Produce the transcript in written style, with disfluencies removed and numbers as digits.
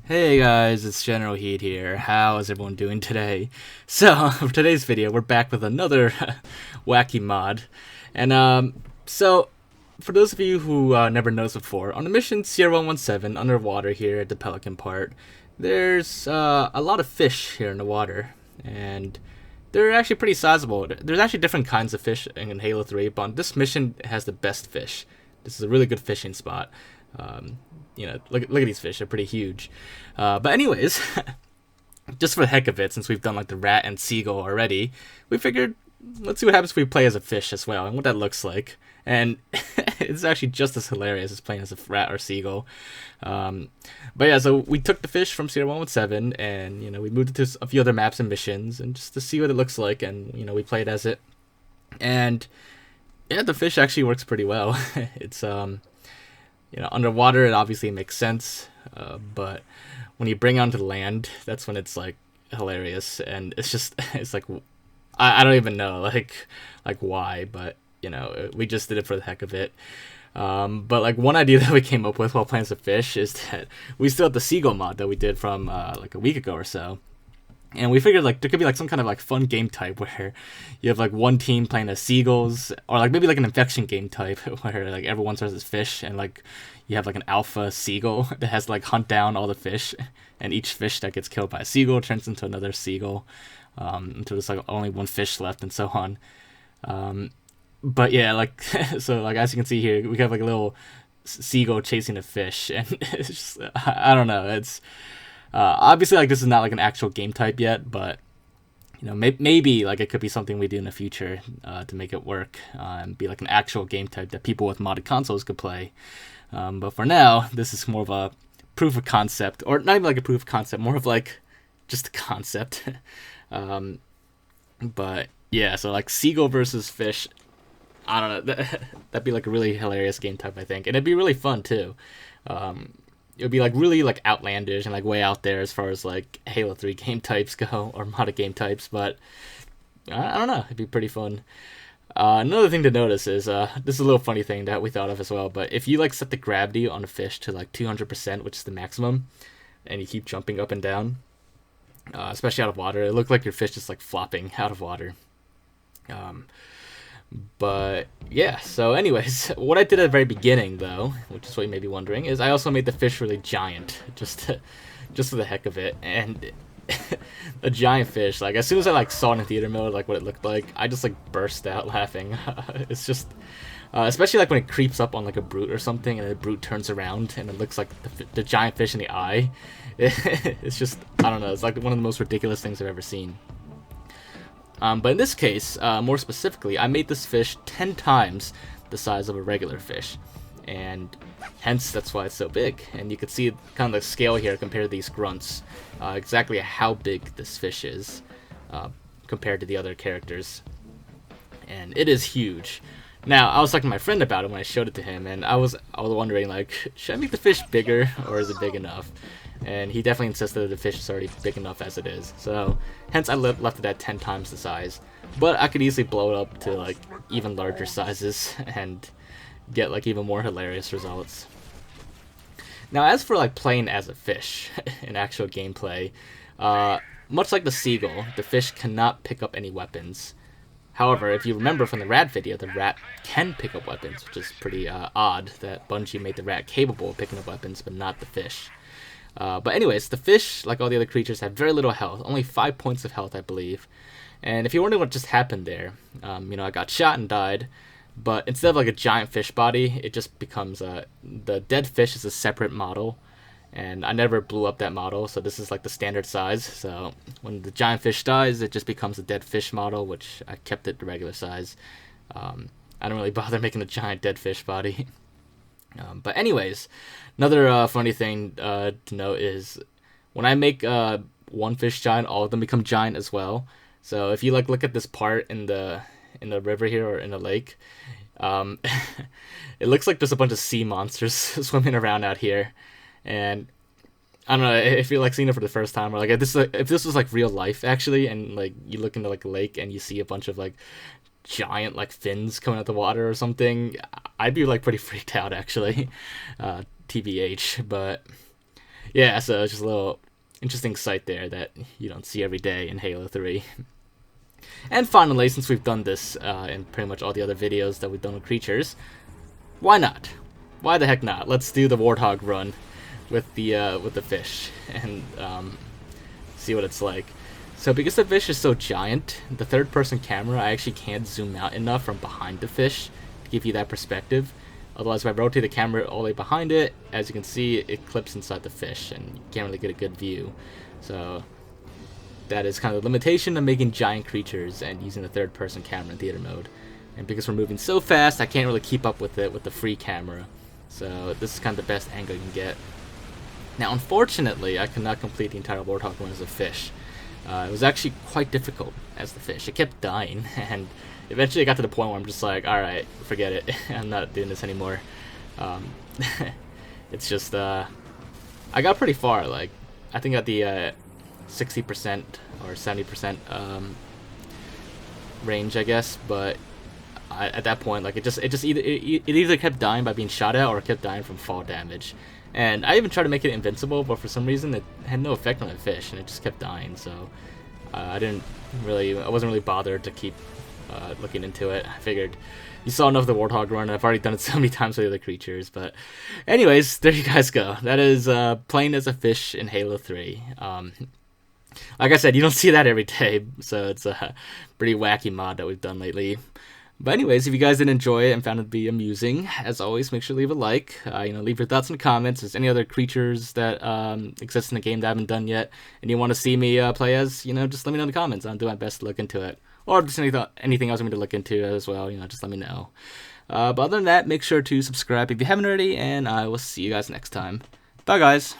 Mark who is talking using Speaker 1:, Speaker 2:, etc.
Speaker 1: Hey guys, it's Generalkidd here. How is everyone doing today? So, for today's video, we're back with another wacky mod. And, so, for those of you who never noticed before, on the mission Sierra 117, underwater here at the Pelican part, there's a lot of fish here in the water. And they're actually pretty sizable. There's actually different kinds of fish in Halo 3, but this mission has the best fish. This is a really good fishing spot. Look at these fish; they're pretty huge. But anyways, just for the heck of it, since we've done like the rat and seagull already, we figured let's see what happens if we play as a fish as well and what that looks like. And it's actually just as hilarious as playing as a rat or seagull. But yeah, so we took the fish from Sierra 117 and we moved it to a few other maps and missions and just to see what it looks like, and we played as it. And yeah, the fish actually works pretty well. It's underwater, it obviously makes sense, but when you bring it onto the land, that's when it's like hilarious, and it's like I don't even know like why, but we just did it for the heck of it. But like one idea that we came up with while playing as a fish is that we still have the seagull mod that we did from like a week ago or so. And we figured like there could be like some kind of like fun game type where you have like one team playing as seagulls, or like maybe like an infection game type where like everyone starts as fish and like you have like an alpha seagull that has to like hunt down all the fish, and each fish that gets killed by a seagull turns into another seagull, until there's like only one fish left and so on. But yeah, like so like as you can see here, we have like a little seagull chasing a fish, and it's just, I don't know, it's obviously like this is not like an actual game type yet, but maybe like it could be something we do in the future to make it work and be like an actual game type that people with modded consoles could play. But for now, this is more of a proof of concept, or not even like a proof of concept, more of like just a concept. But yeah, so like seagull versus fish, I don't know, that'd be like a really hilarious game type, I think, and it'd be really fun too. It would be like really like outlandish and like way out there as far as like Halo 3 game types go, or modded game types, but I don't know, it'd be pretty fun. Another thing to notice is this is a little funny thing that we thought of as well, but if you like set the gravity on a fish to like 200%, which is the maximum, and you keep jumping up and down, especially out of water, it looked like your fish just like flopping out of water. But yeah, so anyways, what I did at the very beginning though, which is what you may be wondering, is I also made the fish really giant, just for the heck of it. And a giant fish, like as soon as I like saw it in theater mode, like what it looked like, I just like burst out laughing. It's just especially like when it creeps up on like a brute or something, and the brute turns around and it looks like the giant fish in the eye. It's just, I don't know, it's like one of the most ridiculous things I've ever seen. But in this case, more specifically, I made this fish 10 times the size of a regular fish, and hence that's why it's so big. And you can see kind of the scale here compared to these grunts, exactly how big this fish is compared to the other characters, and it is huge. Now, I was talking to my friend about it when I showed it to him, and I was wondering, like, should I make the fish bigger, or is it big enough? And he definitely insisted that the fish is already big enough as it is. So, hence I left it at 10 times the size. But I could easily blow it up to, like, even larger sizes and get, like, even more hilarious results. Now, as for, like, playing as a fish in actual gameplay, much like the seagull, the fish cannot pick up any weapons. However, if you remember from the rat video, the rat can pick up weapons, which is pretty odd that Bungie made the rat capable of picking up weapons, but not the fish. But anyways, the fish, like all the other creatures, have very little health, only 5 points of health, I believe. And if you're wondering what just happened there, I got shot and died, but instead of like a giant fish body, it just becomes the dead fish is a separate model, and I never blew up that model, so this is like the standard size. So when the giant fish dies, it just becomes a dead fish model, which I kept it the regular size. I don't really bother making a giant dead fish body. But anyways, another funny thing to note is when I make one fish giant, all of them become giant as well. So if you like look at this part in the river here, or in the lake, it looks like there's a bunch of sea monsters swimming around out here. And I don't know if you're like seeing it for the first time, or like if this was like real life actually, and like you look into like a lake and you see a bunch of like giant like fins coming out the water or something, I'd be like pretty freaked out actually, TBH. But Yeah, so it's just a little interesting sight there that you don't see every day in Halo 3. And finally, since we've done this in pretty much all the other videos that we've done with creatures, why not? Why the heck not? Let's do the Warthog run with the fish and see what it's like. So because the fish is so giant, the third-person camera, I actually can't zoom out enough from behind the fish to give you that perspective. Otherwise, if I rotate the camera all the way behind it, as you can see, it clips inside the fish, and you can't really get a good view. So that is kind of the limitation of making giant creatures and using the third-person camera in theater mode. And because we're moving so fast, I can't really keep up with it with the free camera. So this is kind of the best angle you can get. Now, unfortunately, I could not complete the entire Warthog run as a fish. It was actually quite difficult as the fish. It kept dying, and eventually it got to the point where I'm just like, alright, forget it. I'm not doing this anymore. It's just, I got pretty far, like, I think at the 60% or 70% range, I guess, but at that point, like, it either kept dying by being shot at or it kept dying from fall damage. And I even tried to make it invincible, but for some reason it had no effect on the fish, and it just kept dying. So I wasn't really bothered to keep looking into it. I figured you saw enough of the Warthog run, and I've already done it so many times with the other creatures. But anyways, there you guys go. That is playing as a fish in Halo 3. Like I said, you don't see that every day, so it's a pretty wacky mod that we've done lately. But anyways, if you guys did enjoy it and found it to be amusing, as always, make sure to leave a like. Leave your thoughts in the comments. If there's any other creatures that exist in the game that I haven't done yet, and you want to see me play as, just let me know in the comments. I'll do my best to look into it. Or just anything else you want me to look into as well, just let me know. But other than that, make sure to subscribe if you haven't already, and I will see you guys next time. Bye, guys.